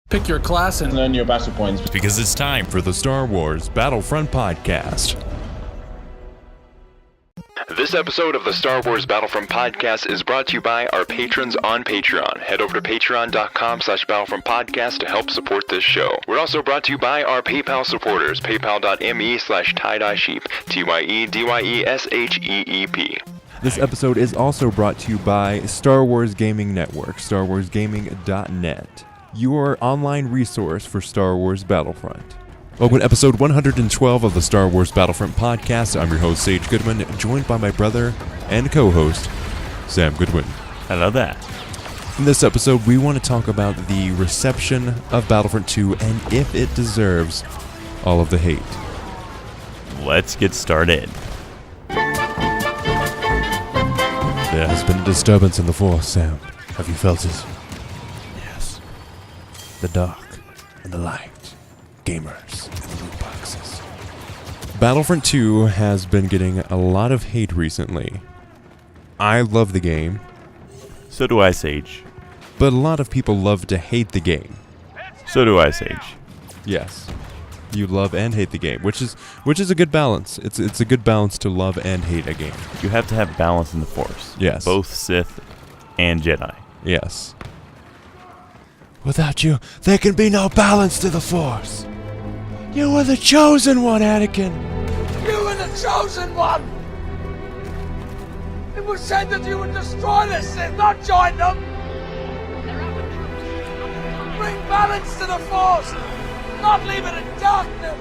Pick your class and earn your battle points. Because it's time for the Star Wars Battlefront podcast. This episode of the Star Wars Battlefront podcast is brought to you by our patrons on Patreon. Head over to patreon.com/Battlefront podcast to help support this show. We're also brought to you by our PayPal supporters, paypal.me/tie-dye-sheep, TYEDYESHEEP. This episode is also brought to you by Star Wars Gaming Network, starwarsgaming.net, your online resource for Star Wars Battlefront. Welcome to episode 112 of the Star Wars Battlefront podcast. I'm your host, Sage Goodwin, joined by my brother and co-host, Sam Goodwin. Hello there. In this episode, we want to talk about the reception of Battlefront 2 and if it deserves all of the hate. Let's get started. There has been a disturbance in the Force, Sam. Have you felt it? Yes. The dark and the light. Gamers and the loot boxes. Battlefront 2 has been getting a lot of hate recently. I love the game. So do I, Sage. But a lot of people love to hate the game. So do I, Sage. Yes. You love and hate the game, which is a good balance. It's a good balance to love and hate a game. You have to have balance in the Force. Yes. Both Sith and Jedi. Yes. Without you, there can be no balance to the Force. You were the chosen one, Anakin. You were the chosen one. It was said that you would destroy the Sith, not join them. Bring balance to the Force, not leave it in darkness.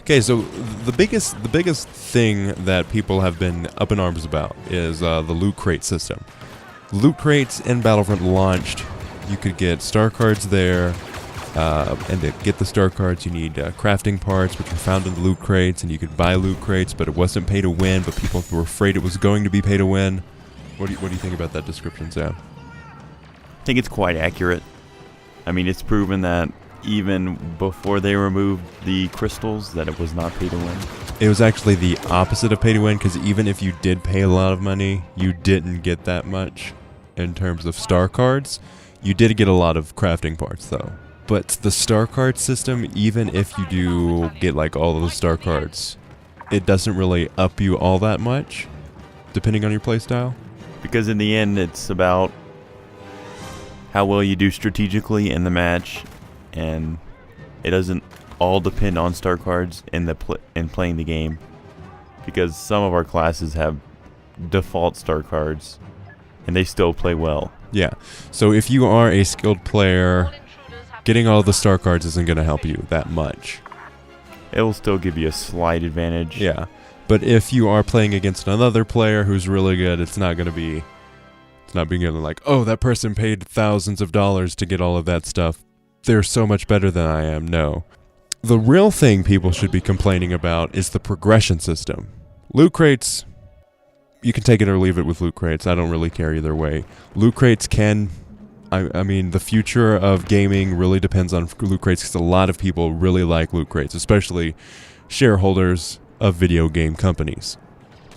Okay, so the biggest thing that people have been up in arms about is the Loot Crate system. Loot Crates in Battlefront launched. You could get star cards there, and to get the star cards you need crafting parts, which are found in the Loot Crates, and you could buy Loot Crates, but it wasn't pay to win, but people were afraid it was going to be pay to win. What do you think about that description, Sam? I think it's quite accurate. I mean, it's proven that even before they removed the crystals, that it was not pay to win. It was actually the opposite of pay to win, because even if you did pay a lot of money, you didn't get that much in terms of star cards. You did get a lot of crafting parts, though. But the star card system, even if you do get like all of the star cards, it doesn't really up you all that much, depending on your playstyle. Because in the end, it's about how well you do strategically in the match, and it doesn't all depend on star cards in playing the game, because some of our classes have default star cards and they still play well. Yeah, so if you are a skilled player, getting all the star cards isn't going to help you that much. It will still give you a slight advantage. Yeah, but if you are playing against another player who's really good, it's not being like, oh, that person paid thousands of dollars to get all of that stuff. They're so much better than I am. No. The real thing people should be complaining about is the progression system. Loot Crates, you can take it or leave it with Loot Crates. I don't really care either way. Loot Crates I mean, the future of gaming really depends on Loot Crates, because a lot of people really like Loot Crates, especially shareholders of video game companies.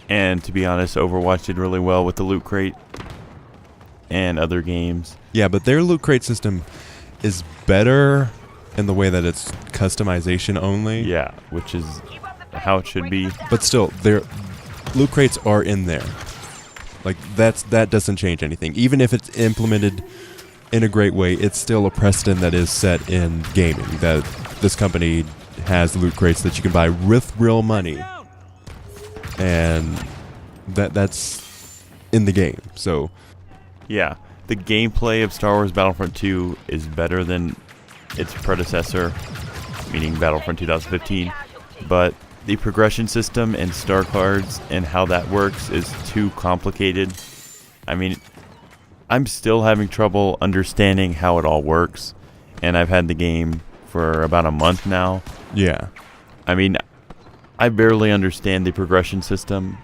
And to be honest, Overwatch did really well with the Loot Crate and other games. Yeah, but their Loot Crate system is better in the way that it's customization only. Yeah, which is how it should be. But still, their Loot Crates are in there. Like, that doesn't change anything. Even if it's implemented in a great way, it's still a precedent that is set in gaming, that this company has Loot Crates that you can buy with real money. And that's in the game. So yeah, the gameplay of Star Wars Battlefront 2 is better than its predecessor, meaning Battlefront 2015, but the progression system and star cards and how that works is too complicated. I mean, I'm still having trouble understanding how it all works, and I've had the game for about a month now. Yeah. I mean, I barely understand the progression system,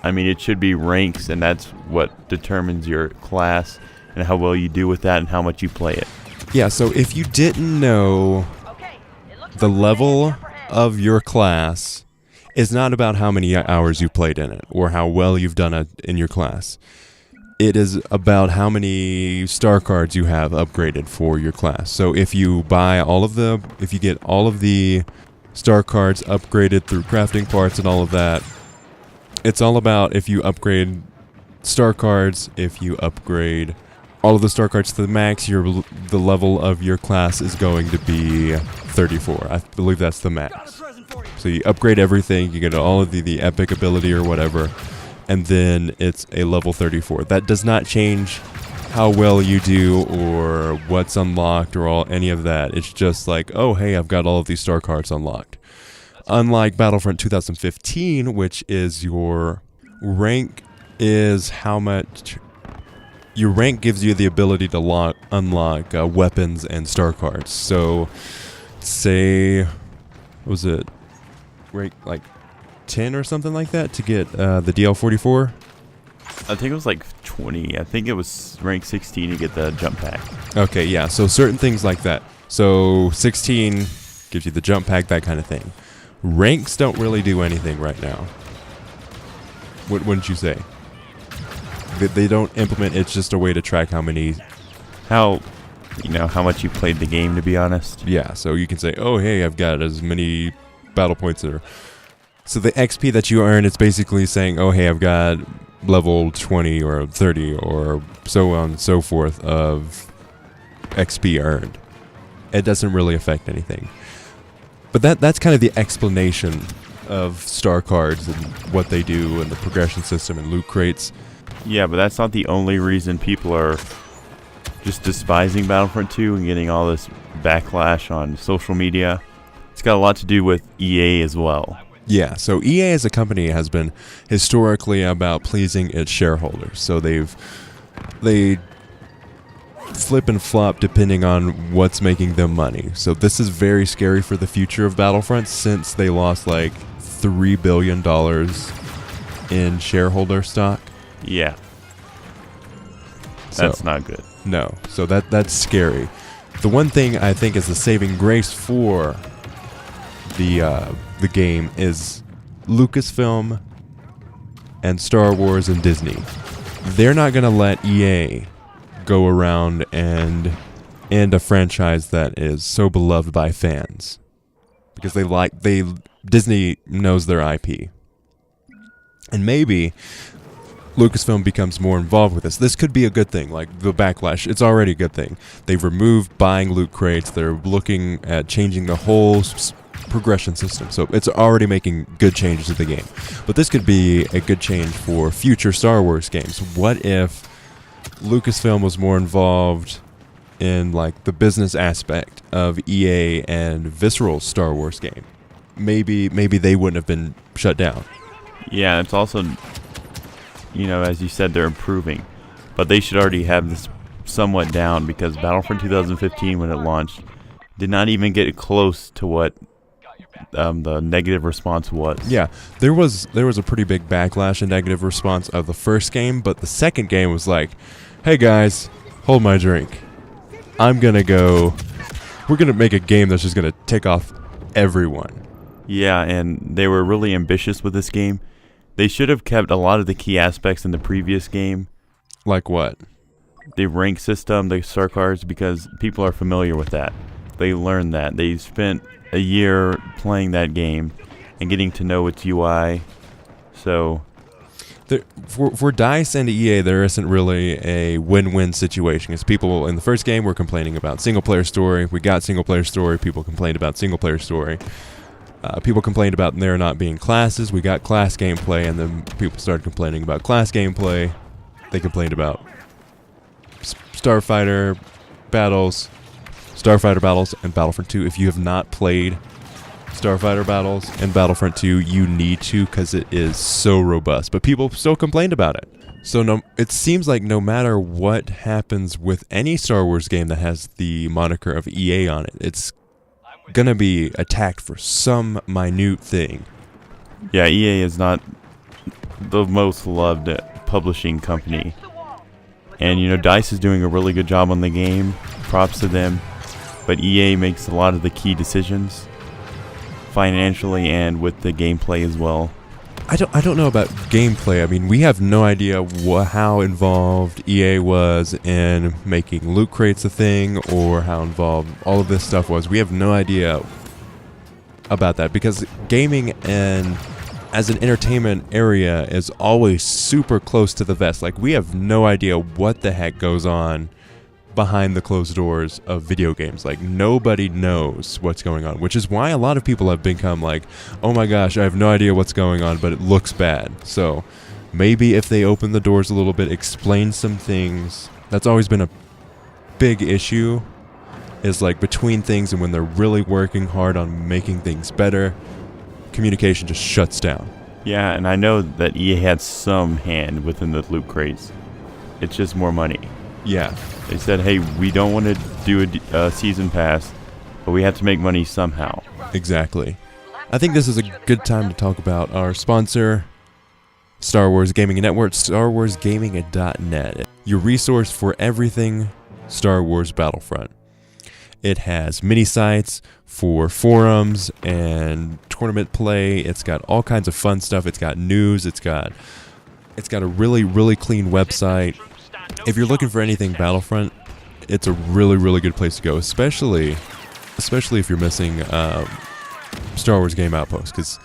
I mean, it should be ranks, and that's what determines your class and how well you do with that and how much you play it. Yeah, so if you didn't know, the level of your class is not about how many hours you played in it or how well you've done it in your class. It is about how many star cards you have upgraded for your class. So if you get all of the star cards upgraded through crafting parts and all of that, it's all about if you upgrade star cards, if you upgrade all of the star cards to the max, the level of your class is going to be 34. I believe that's the max. So you upgrade everything, you get all of the epic ability or whatever, and then it's a level 34. That does not change how well you do or what's unlocked or any of that. It's just like, oh, hey, I've got all of these star cards unlocked. Unlike Battlefront 2015, which is your rank is how much... Your rank gives you the ability to unlock weapons and star cards. So, say, what was it, rank like 10 or something like that to get the DL44? I think it was like 20. I think it was rank 16 to get the jump pack. Okay, yeah, so certain things like that. So 16 gives you the jump pack, that kind of thing. Ranks don't really do anything right now. What wouldn't you say? They don't implement, it's just a way to track how much you played the game, to be honest. Yeah, so you can say, oh, hey, I've got as many battle points there. So the XP that you earn, it's basically saying, oh, hey, I've got level 20 or 30 or so on and so forth of XP earned. It doesn't really affect anything. But that's kind of the explanation of star cards and what they do and the progression system and loot crates. Yeah, but that's not the only reason people are just despising Battlefront 2 and getting all this backlash on social media. It's got a lot to do with EA as well. Yeah, so EA as a company has been historically about pleasing its shareholders. So they flip and flop depending on what's making them money. So this is very scary for the future of Battlefront since they lost like $3 billion in shareholder stock. Yeah. That's not good. No. So that's scary. The one thing I think is the saving grace for the game is Lucasfilm and Star Wars and Disney. They're not going to let EA go around and end a franchise that is so beloved by fans because Disney knows their IP. And maybe Lucasfilm becomes more involved with this. This could be a good thing, like the backlash. It's already a good thing. They've removed buying loot crates. They're looking at changing the whole progression system. So it's already making good changes to the game. But this could be a good change for future Star Wars games. What if Lucasfilm was more involved in like the business aspect of EA and Visceral's Star Wars game? Maybe they wouldn't have been shut down. Yeah, it's also, as you said, they're improving. But they should already have this somewhat down because Battlefront 2015, when it launched, did not even get close to what the negative response was. Yeah, there was a pretty big backlash and negative response of the first game, but the second game was like, hey guys, hold my drink. We're going to make a game that's just going to tick off everyone. Yeah, and they were really ambitious with this game. They should have kept a lot of the key aspects in the previous game. Like what? The rank system, the star cards, because people are familiar with that. They learned that. They spent a year playing that game and getting to know its UI. So for DICE and EA, there isn't really a win-win situation. Because people in the first game were complaining about single-player story. We got single-player story. People complained about single-player story. People complained about there not being classes. We got class gameplay, and then people started complaining about class gameplay. They complained about Starfighter battles, and Battlefront 2. If you have not played Starfighter battles and Battlefront 2, you need to because it is so robust. But people still complained about it. So it seems like no matter what happens with any Star Wars game that has the moniker of EA on it, it's gonna be attacked for some minute thing. Yeah, EA is not the most loved publishing company. And, DICE is doing a really good job on the game. Props to them. But EA makes a lot of the key decisions financially and with the gameplay as well. I don't know about gameplay. I mean, we have no idea how involved EA was in making Lootcrates a thing, or how involved all of this stuff was. We have no idea about that, because gaming and as an entertainment area is always super close to the vest. Like, we have no idea what the heck goes on behind the closed doors of video games. Like, nobody knows what's going on, which is why a lot of people have become like, oh my gosh, I have no idea what's going on, but it looks bad. So maybe if they open the doors a little bit, explain some things. That's always been a big issue, is like between things and when they're really working hard on making things better, communication just shuts down. Yeah, and I know that EA had some hand within the Loot Crates. It's just more money. Yeah. They said, hey, we don't want to do a season pass, but we have to make money somehow. Exactly. I think this is a good time to talk about our sponsor, Star Wars Gaming Network, StarWarsGaming.net, your resource for everything Star Wars Battlefront. It has mini sites for forums and tournament play. It's got all kinds of fun stuff. It's got news. It's got a really, really clean website. If you're looking for anything Battlefront, it's a really, really good place to go, especially if you're missing Star Wars Game Outpost, because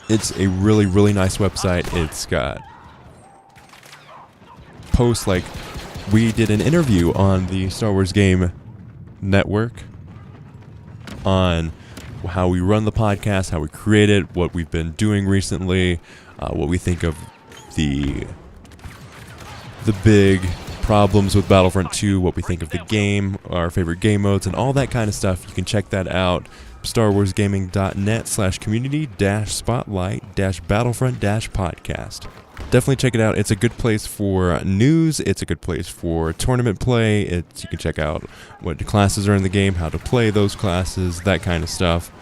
it's a really, really nice website. It's got posts like we did an interview on the Star Wars Game Network on how we run the podcast, how we create it, what we've been doing recently, what we think of the big problems with Battlefront 2, what we think of the game, our favorite game modes, and all that kind of stuff. You can check that out. StarWarsGaming.net/community-spotlight-Battlefront-podcast. Definitely check it out. It's a good place for news. It's a good place for tournament play. You can check out what classes are in the game, how to play those classes, that kind of stuff.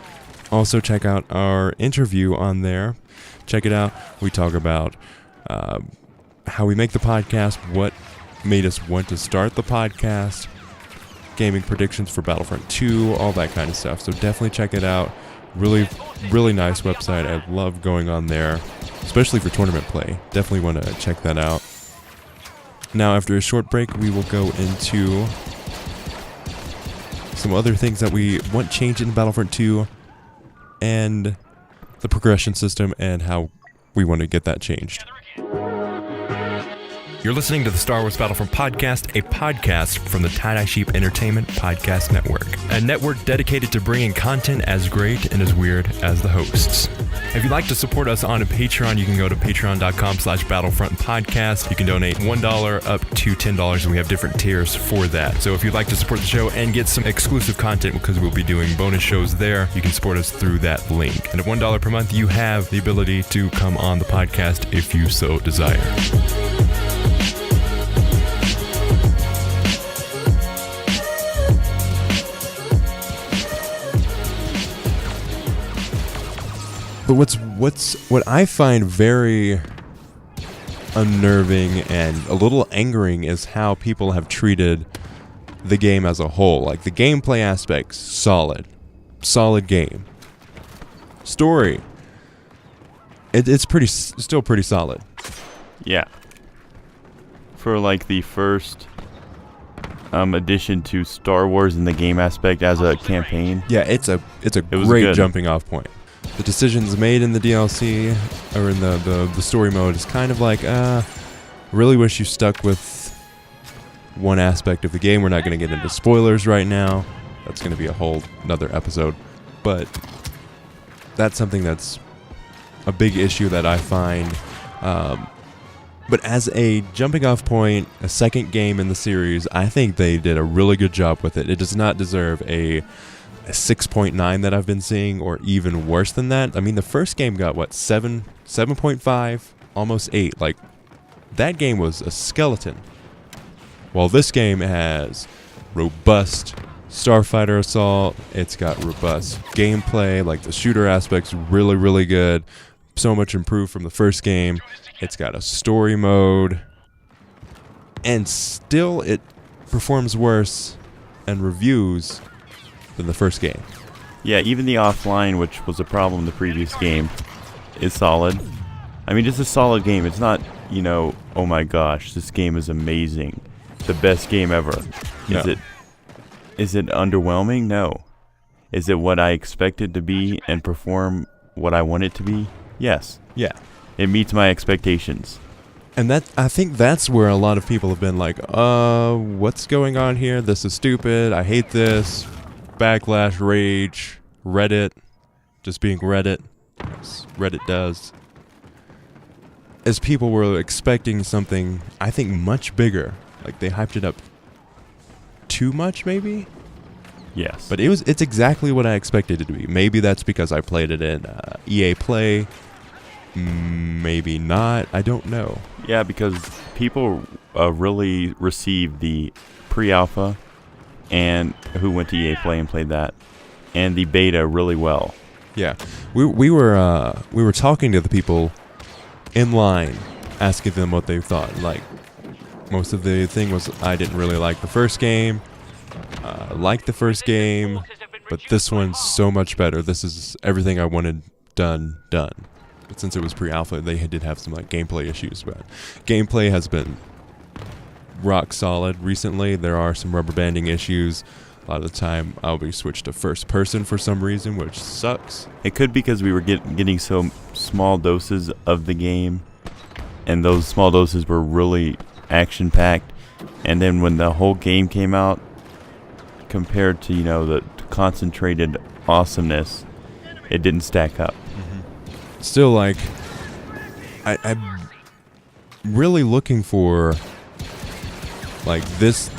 Also check out our interview on there. Check it out. We talk about how we make the podcast, what made us want to start the podcast, gaming predictions for Battlefront 2, all that kind of stuff. So definitely check it out. Really, really nice website. I love going on there, especially for tournament play. Definitely want to check that out. Now, after a short break, we will go into some other things that we want changed in Battlefront 2 and the progression system and how we want to get that changed. You're listening to the Star Wars Battlefront Podcast, a podcast from the Tie-Dye Sheep Entertainment Podcast Network, a network dedicated to bringing content as great and as weird as the hosts. If you'd like to support us on a Patreon, you can go to patreon.com/battlefrontpodcast. You can donate $1 up to $10, and we have different tiers for that. So if you'd like to support the show and get some exclusive content, because we'll be doing bonus shows there, you can support us through that link. And at $1 per month, you have the ability to come on the podcast if you so desire. But what I find very unnerving and a little angering is how people have treated the game as a whole. Like, the gameplay aspects, solid game. Story, it's still pretty solid. Yeah. For like the first addition to Star Wars in the game aspect as a campaign. Yeah, it's a great jumping off point. The decisions made in the DLC or in the story mode is kind of like, really wish you stuck with one aspect of the game. We're not going to get into spoilers right now. That's going to be a whole another episode. But that's something that's a big issue that I find. But as a jumping off point, a second game in the series, I think they did a really good job with it. It does not deserve a 6.9 that I've been seeing, or even worse than that. I mean, the first game got 7.5, almost 8. Like, that game was a skeleton. While this game has robust starfighter assault, it's got robust gameplay, like the shooter aspect's really, really good. so much improved from the first game. It's got a story mode, and still it performs worse and reviews than the first game. Yeah, even the offline, which was a problem in the previous game, is solid. I mean, just a solid game. It's not, oh my gosh, this game is amazing. The best game ever. Is it underwhelming? No. Is it what I expected to be and perform what I want it to be? Yes. Yeah. It meets my expectations. And I think that's where a lot of people have been like, what's going on here? This is stupid. I hate this. Backlash, rage, Reddit, just being Reddit, as Reddit does. As people were expecting something, I think, much bigger. Like, they hyped it up too much, maybe? Yes. But it's exactly what I expected it to be. Maybe that's because I played it in EA Play. Maybe not. I don't know. Yeah, because people really received the pre-alpha and who went to EA Play and played that, and the beta really well. Yeah, we were talking to the people in line, asking them what they thought. Like, most of the thing was, I didn't really like the first game. Liked the first game, but this one's so much better. This is everything I wanted done. But since it was pre-alpha, they did have some gameplay issues. But gameplay has been rock solid recently. There are some rubber banding issues. A lot of the time I'll be switched to first person for some reason, which sucks. It could be because we were getting so small doses of the game, and those small doses were really action packed. And then when the whole game came out, compared to the concentrated awesomeness, it didn't stack up. Still, I'm really looking for this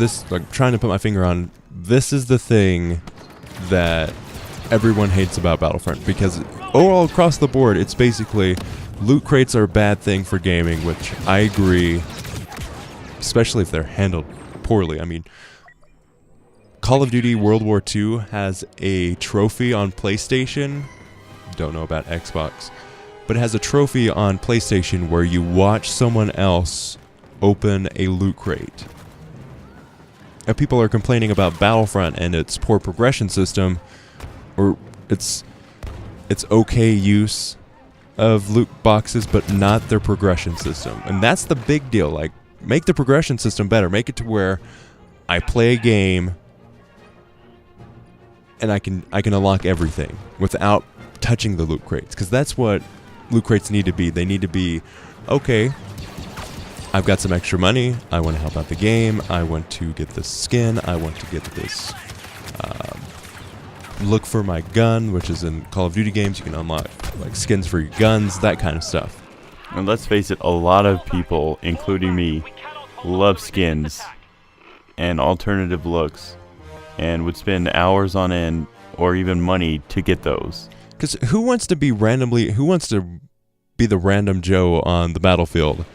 trying to put my finger on, this is the thing that everyone hates about Battlefront, because all across the board it's basically loot crates are a bad thing for gaming, which I agree, especially if they're handled poorly. I mean, Call of Duty World War II has a trophy on PlayStation. Don't know about Xbox, but it has a trophy on PlayStation where you watch someone else open a loot crate. And people are complaining about Battlefront and its poor progression system, or its okay use of loot boxes, but not their progression system. And that's the big deal. Make the progression system better. Make it to where I play a game and I can unlock everything without touching the loot crates, because that's what loot crates need to be. They need to be, okay, I've got some extra money, I want to help out the game, I want to get this skin, I want to get this, look for my gun, which is in Call of Duty games, you can unlock skins for your guns, that kind of stuff. And let's face it, a lot of people, including me, love skins and alternative looks, and would spend hours on end or even money to get those. Because who wants to be the random Joe on the battlefield?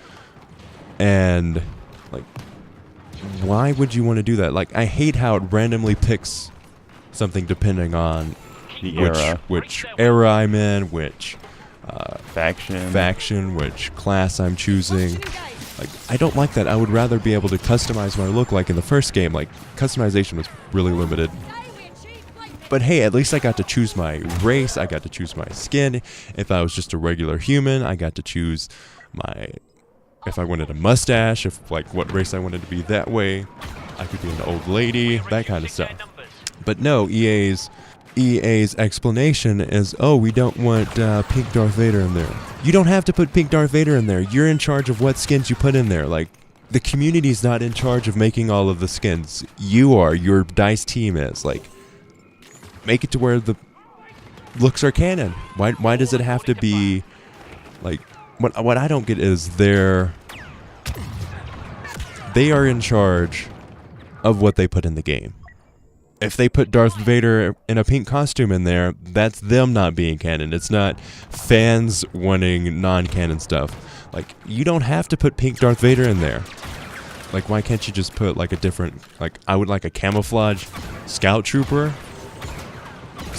And why would you want to do that? I hate how it randomly picks something depending on which era I'm in, which faction, which class I'm choosing. I don't like that. I would rather be able to customize my look in the first game. Customization was really limited. But hey, at least I got to choose my race, I got to choose my skin. If I was just a regular human, I got to choose if I wanted a mustache, what race I wanted to be that way. I could be an old lady, that kind of stuff. But no, EA's explanation is, we don't want pink Darth Vader in there. You don't have to put pink Darth Vader in there. You're in charge of what skins you put in there. The community's not in charge of making all of the skins. You are. Your DICE team is. Make it to where the looks are canon. Why does it have to be what I don't get is they are in charge of what they put in the game. If they put Darth Vader in a pink costume in there, that's them not being canon. It's not fans wanting non-canon stuff. You don't have to put pink Darth Vader in there. Why can't you just put a different, I would like a camouflage scout trooper.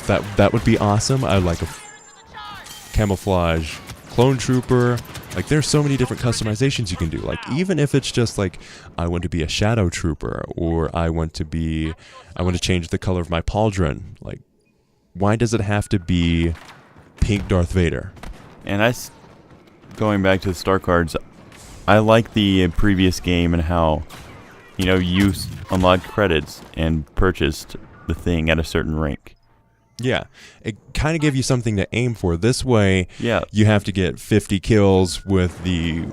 That would be awesome. I would like a camouflage clone trooper. Like, there's so many different customizations you can do. Like, even if it's just like, I want to be a shadow trooper, or I want to change the color of my pauldron. Like, why does it have to be pink Darth Vader? And going back to the star cards, I like the previous game and how, you unlocked credits and purchased the thing at a certain rank. Yeah, it kind of gave you something to aim for. This way, Yeah. you have to get 50 kills with the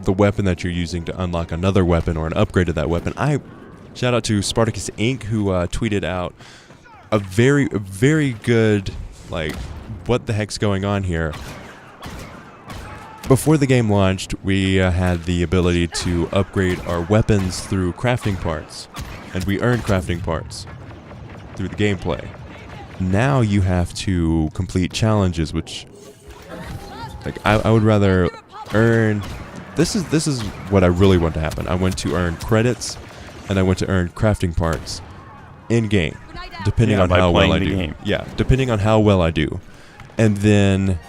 weapon that you're using to unlock another weapon or an upgrade to that weapon. Shout out to Spartacus Inc., who tweeted out a very good, like, what the heck's going on here. Before the game launched, we had the ability to upgrade our weapons through crafting parts, and we earned crafting parts through the gameplay. Now you have to complete challenges, which, like, I would rather earn. This is what I really want to happen. I want to earn credits, and I want to earn crafting parts in game, depending on how well I do. Game. Yeah, depending on how well I do, and then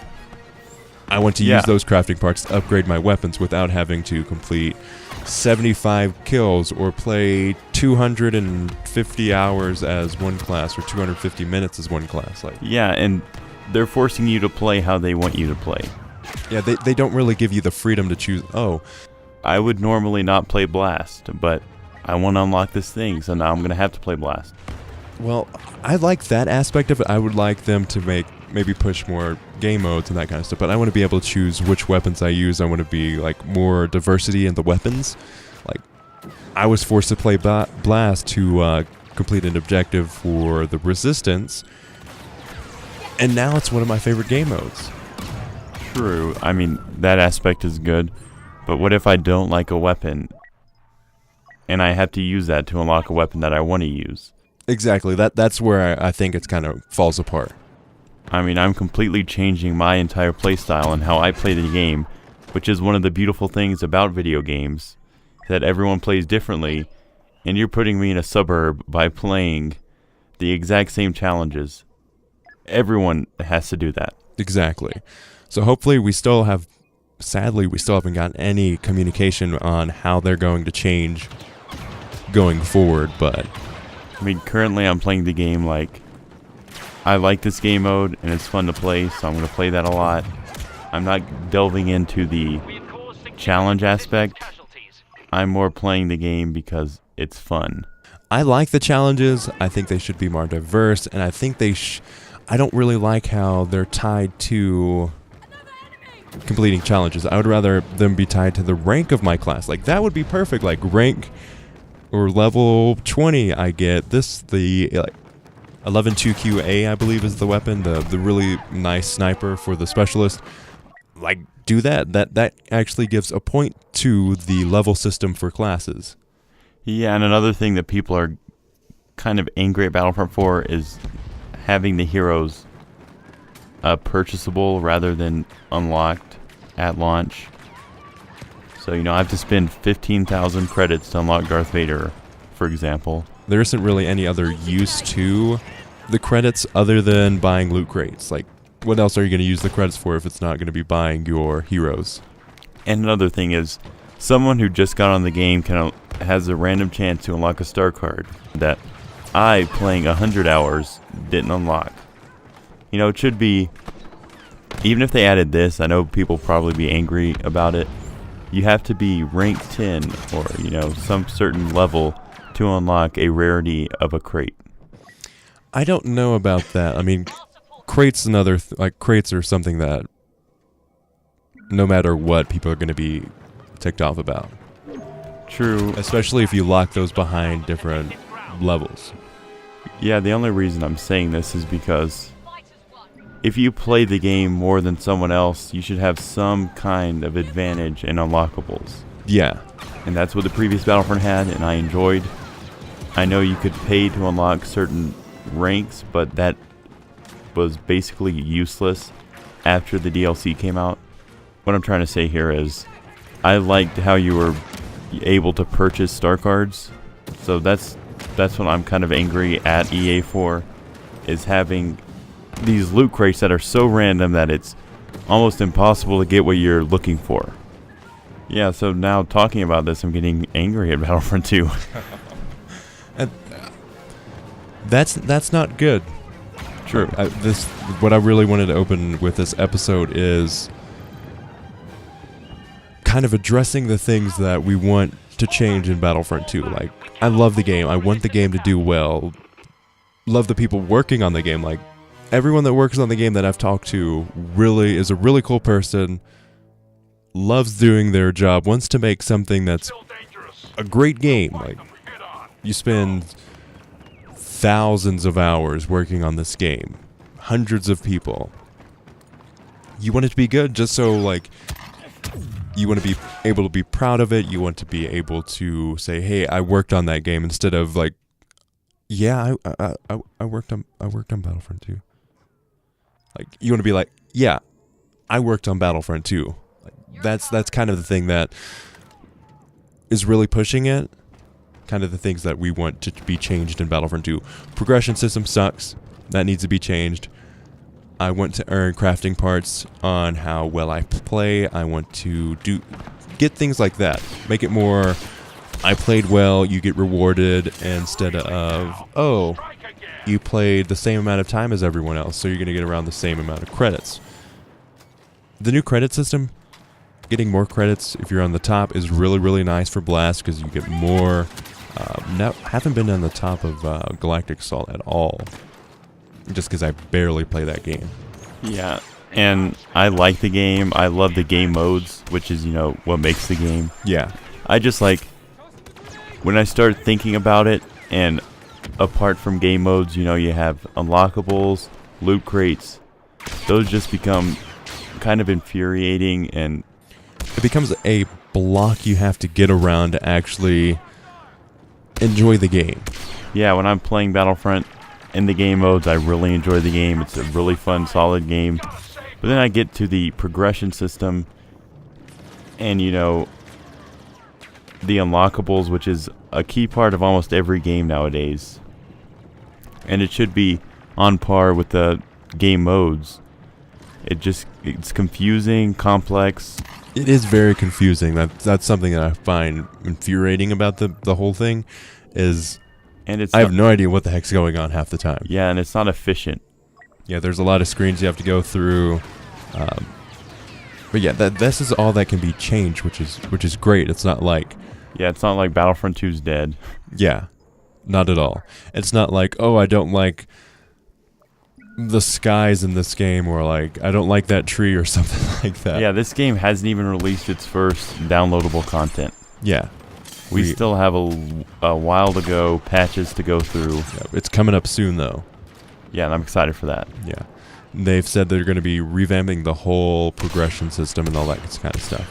I want to use those crafting parts to upgrade my weapons without having to complete 75 kills or play 250 hours as one class or 250 minutes as one class. Like, yeah, and they're forcing you to play how they want you to play. Yeah, they don't really give you the freedom to choose. Oh, I would normally not play Blast, but I want to unlock this thing, so now I'm going to have to play Blast. well, I like that aspect of it. I would like them to maybe push more game modes and that kind of stuff, but I want to be able to choose which weapons I use. I want to be like more diversity in the weapons. Like, I was forced to play Blast to complete an objective for the Resistance, and now it's one of my favorite game modes. True. I mean, that aspect is good, but what if I don't like a weapon and I have to use that to unlock a weapon that I want to use? Exactly. That's where I think it's kind of falls apart. I mean, I'm completely changing my entire playstyle and how I play the game, which is one of the beautiful things about video games, that everyone plays differently, and you're putting me in a suburb by playing the exact same challenges. Everyone has to do that. Exactly. So hopefully sadly, we still haven't gotten any communication on how they're going to change going forward, but I mean, currently I'm playing the game like, I like this game mode and it's fun to play, so I'm going to play that a lot. I'm not delving into the challenge aspect. I'm more playing the game because it's fun. I like the challenges. I think they should be more diverse, and I think I don't really like how they're tied to completing challenges. I would rather them be tied to the rank of my class. Like, that would be perfect. Like, rank or level 20, I get this, the 11-2QA, I believe, is the weapon, the really nice sniper for the specialist. Like, do that. That actually gives a point to the level system for classes. Yeah, and another thing that people are kind of angry at Battlefront for is having the heroes purchasable rather than unlocked at launch. So, I have to spend 15,000 credits to unlock Darth Vader, for example. There isn't really any other use to the credits other than buying loot crates. Like, what else are you going to use the credits for if it's not going to be buying your heroes? And another thing is, someone who just got on the game has a random chance to unlock a star card that I, playing 100 hours, didn't unlock. It should be, even if they added this, I know people probably be angry about it, you have to be rank 10 or, some certain level to unlock a rarity of a crate. I don't know about that. I mean, crates crates are something that no matter what, people are going to be ticked off about. True. Especially if you lock those behind different levels. Yeah, the only reason I'm saying this is because if you play the game more than someone else, you should have some kind of advantage in unlockables. Yeah. And that's what the previous Battlefront had, and I enjoyed. I know you could pay to unlock certain ranks, but that was basically useless after the DLC came out. What I'm trying to say here is, I liked how you were able to purchase star cards. So that's what I'm kind of angry at EA for, is having these loot crates that are so random that it's almost impossible to get what you're looking for. Yeah, so now talking about this, I'm getting angry at Battlefront 2. And that's not good. True. What I really wanted to open with this episode is kind of addressing the things that we want to change in Battlefront 2. Like, I love the game. I want the game to do well. Love the people working on the game. Like, everyone that works on the game that I've talked to really is a really cool person. Loves doing their job. Wants to make something that's a great game. Like, you spend thousands of hours working on this game. Hundreds of people. You want it to be good just so, like, you want to be able to be proud of it. You want to be able to say, hey, I worked on that game, instead of like, yeah, I worked on Battlefront 2. Like, you want to be like, yeah, I worked on Battlefront 2. Like, that's kind of the thing that is really pushing it. Kind of the things that we want to be changed in Battlefront 2. Progression system sucks. That needs to be changed. I want to earn crafting parts on how well I play. I want to get things like that. Make it more, I played well, you get rewarded, instead of, oh, you played the same amount of time as everyone else, so you're going to get around the same amount of credits. The new credit system, getting more credits if you're on the top, is really, really nice for Blast, because you get more. Haven't been on the top of Galactic Assault at all, just because I barely play that game. Yeah, and I like the game. I love the game modes, which is, what makes the game. Yeah. I just like, when I start thinking about it, and apart from game modes, you have unlockables, loot crates. Those just become kind of infuriating, and it becomes a block you have to get around to actually enjoy the game. Yeah, when I'm playing Battlefront in the game modes, I really enjoy the game. It's a really fun, solid game. But then I get to the progression system and, the unlockables, which is a key part of almost every game nowadays. And it should be on par with the game modes. It's confusing, complex. It is very confusing. That's something that I find infuriating about the whole thing, is I have no idea what the heck's going on half the time. Yeah, and it's not efficient. Yeah, there's a lot of screens you have to go through. But yeah, this is all that can be changed, which is great. It's not like Battlefront 2's dead. Yeah, not at all. It's not like, oh, I don't like the skies in this game, or like, I don't like that tree or something like that. Yeah, this game hasn't even released its first downloadable content. Yeah. We still have a while to go, patches to go through. Yeah, it's coming up soon, though. Yeah, and I'm excited for that. Yeah. They've said they're going to be revamping the whole progression system and all that kind of stuff.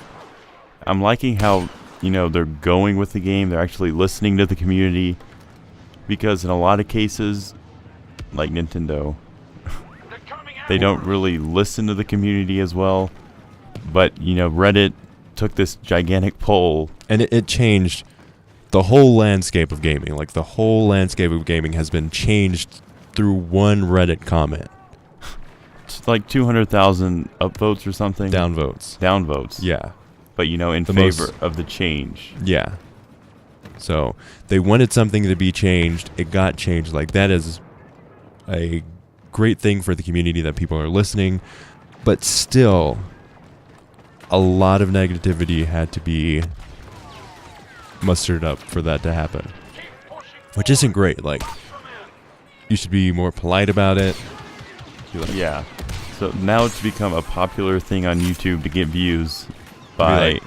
I'm liking how, they're going with the game. They're actually listening to the community. Because in a lot of cases, like Nintendo, they don't really listen to the community as well. But, Reddit took this gigantic poll. And it changed the whole landscape of gaming. Like, the whole landscape of gaming has been changed through one Reddit comment. It's like 200,000 upvotes or something. Downvotes. Yeah. But, in favor of the change. Yeah. So, they wanted something to be changed. It got changed. Like, that is a great thing for the community that people are listening. But still, a lot of negativity had to be mustered up for that to happen. Which isn't great. Like, you should be more polite about it. Yeah. So now it's become a popular thing on YouTube to get views by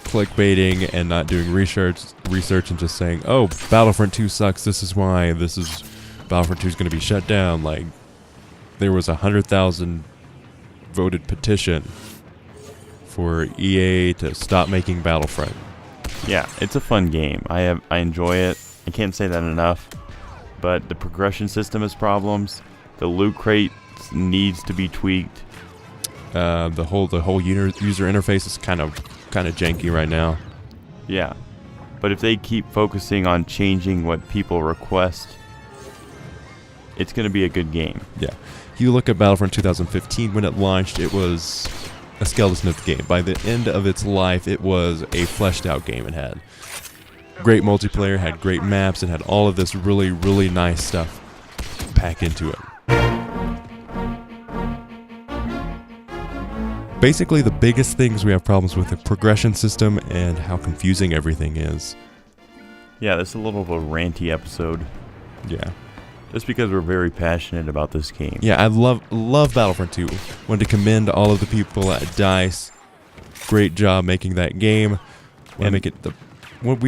clickbaiting and not doing research and just saying, oh, Battlefront 2 sucks, this is why, Battlefront 2 is going to be shut down. Like, there was 100,000 voted petition for EA to stop making Battlefront. Yeah, it's a fun game. I enjoy it. I can't say that enough. But the progression system has problems. The loot crate needs to be tweaked. The whole user interface is kind of janky right now. Yeah, but if they keep focusing on changing what people request, it's going to be a good game. Yeah, You look at Battlefront 2015, when it launched, it was a skeleton of the game. By the end of its life, it was a fleshed out game. It had great multiplayer, had great maps, and had all of this really, really nice stuff packed into it. Basically, the biggest things we have problems with the progression system and how confusing everything is. Yeah, this is a little of a ranty episode. Yeah. Just because we're very passionate about this game. Yeah, I love Battlefront 2. Wanted to commend all of the people at DICE. Great job making that game. We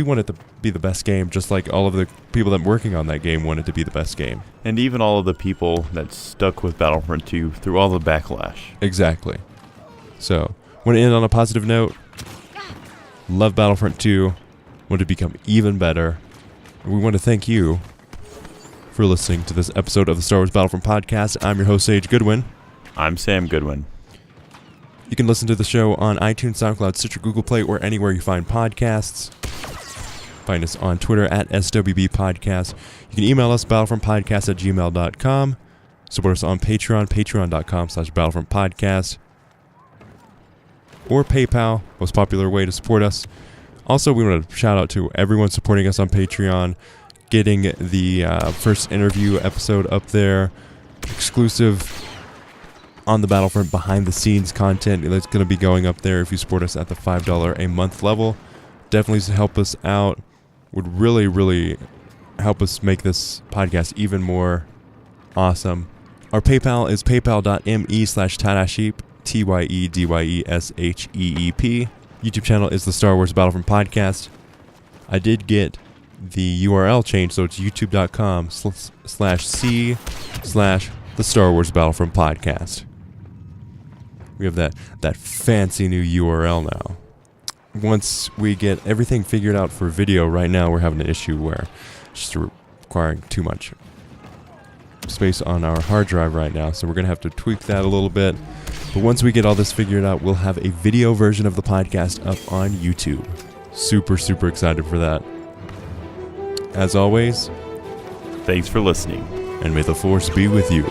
want it to be the best game, just like all of the people that were working on that game wanted to be the best game. And even all of the people that stuck with Battlefront 2 through all the backlash. Exactly. So, want to end on a positive note. Love Battlefront 2. Want to become even better. And we want to thank you for listening to this episode of the Star Wars Battlefront podcast. I'm your host, Sage Goodwin. I'm Sam Goodwin. You can listen to the show on iTunes, SoundCloud, Stitcher, Google Play, or anywhere you find podcasts. Find us on Twitter at SWBP Podcast. You can email us, battlefrontpodcast@gmail.com. Support us on Patreon, patreon.com/battlefrontpodcast. Or PayPal, most popular way to support us. Also, we want to shout out to everyone supporting us on Patreon, getting the first interview episode up there, exclusive on the Battlefront behind-the-scenes content that's going to be going up there if you support us at the $5 a month level. Definitely help us out. Would really, really help us make this podcast even more awesome. Our PayPal is paypal.me/TyDyeSheep. TYEDYESHEEP. YouTube channel is the Star Wars Battlefront Podcast. I did get the URL changed, so it's youtube.com/C/the Star Wars Battlefront Podcast. We have that fancy new URL now. Once we get everything figured out for video, right now we're having an issue where it's just requiring too much space on our hard drive right now, so we're going to have to tweak that a little bit. But once we get all this figured out, we'll have a video version of the podcast up on YouTube. Super, super excited for that. As always, thanks for listening. And may the Force be with you.